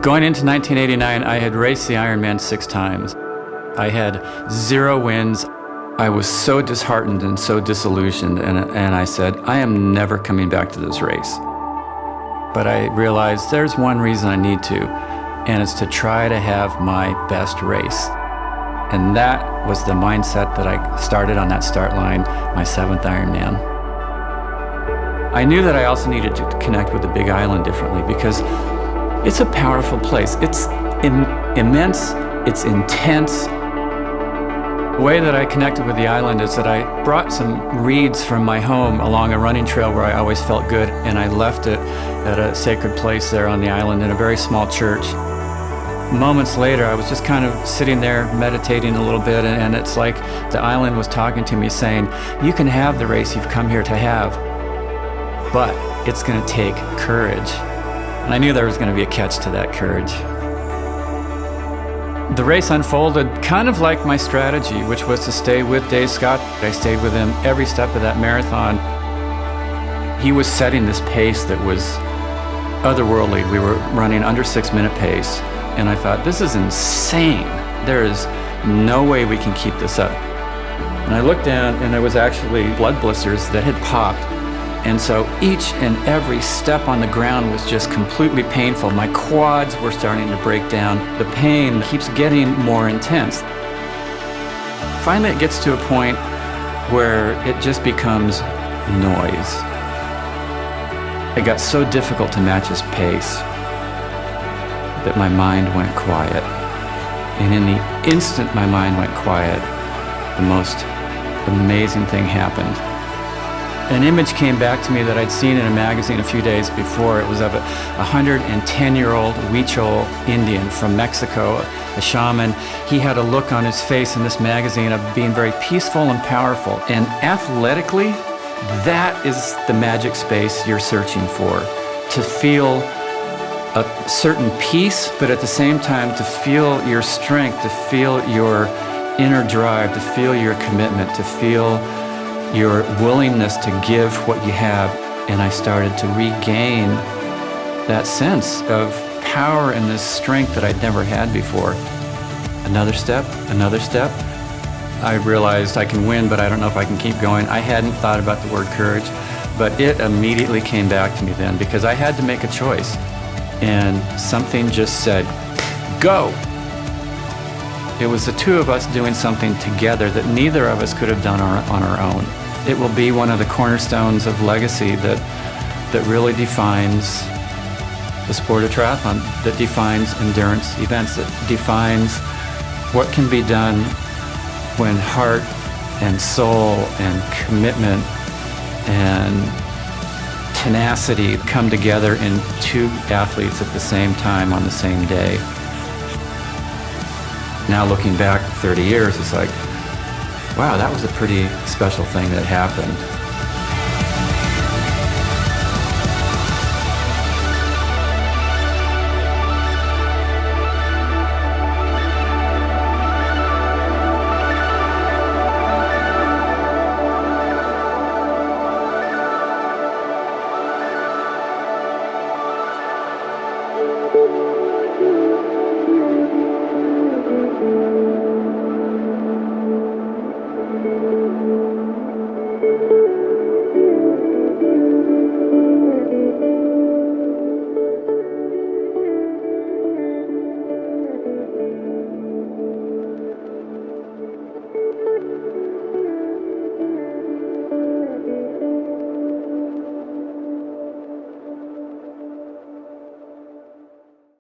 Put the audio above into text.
Going into 1989, I had raced the Ironman 6 times. I had 0 wins. I was so disheartened and so disillusioned, and I said, I am never coming back to this race. But I realized there's one reason I need to, and it's to try to have my best race. And that was the mindset that I started on that start line, my 7th Ironman. I knew that I also needed to connect with the Big Island differently because it's a powerful place. It's immense, it's intense. The way that I connected with the island is that I brought some reeds from my home along a running trail where I always felt good, and I left it at a sacred place there on the island in a very small church. Moments later, I was just kind of sitting there meditating a little bit, and it's like the island was talking to me saying, you can have the race you've come here to have, but it's going to take courage. And I knew there was going to be a catch to that courage. The race unfolded kind of like my strategy, which was to stay with Dave Scott. I stayed with him every step of that marathon. He was setting this pace that was otherworldly. We were running under 6-minute pace. And I thought, this is insane. There is no way we can keep this up. And I looked down, and there was actually blood blisters that had popped. And so each and every step on the ground was just completely painful. My quads were starting to break down. The pain keeps getting more intense. Finally, it gets to a point where it just becomes noise. It got so difficult to match his pace that my mind went quiet. And in the instant my mind went quiet, the most amazing thing happened. An image came back to me that I'd seen in a magazine a few days before. It was of a 110-year-old Huichol Indian from Mexico, a shaman. He had a look on his face in this magazine of being very peaceful and powerful. And athletically, that is the magic space you're searching for. To feel a certain peace, but at the same time to feel your strength, to feel your inner drive, to feel your commitment, to feel your willingness to give what you have. And I started to regain that sense of power and this strength that I'd never had before. Another step, another step. I realized I can win, but I don't know if I can keep going. I hadn't thought about the word courage, but it immediately came back to me then because I had to make a choice. And something just said, go. It was the two of us doing something together that neither of us could have done on our own. It will be one of the cornerstones of legacy that really defines the sport of triathlon, that defines endurance events, that defines what can be done when heart and soul and commitment and tenacity come together in two athletes at the same time on the same day. Now looking back 30 years, it's like, wow, that was a pretty special thing that happened.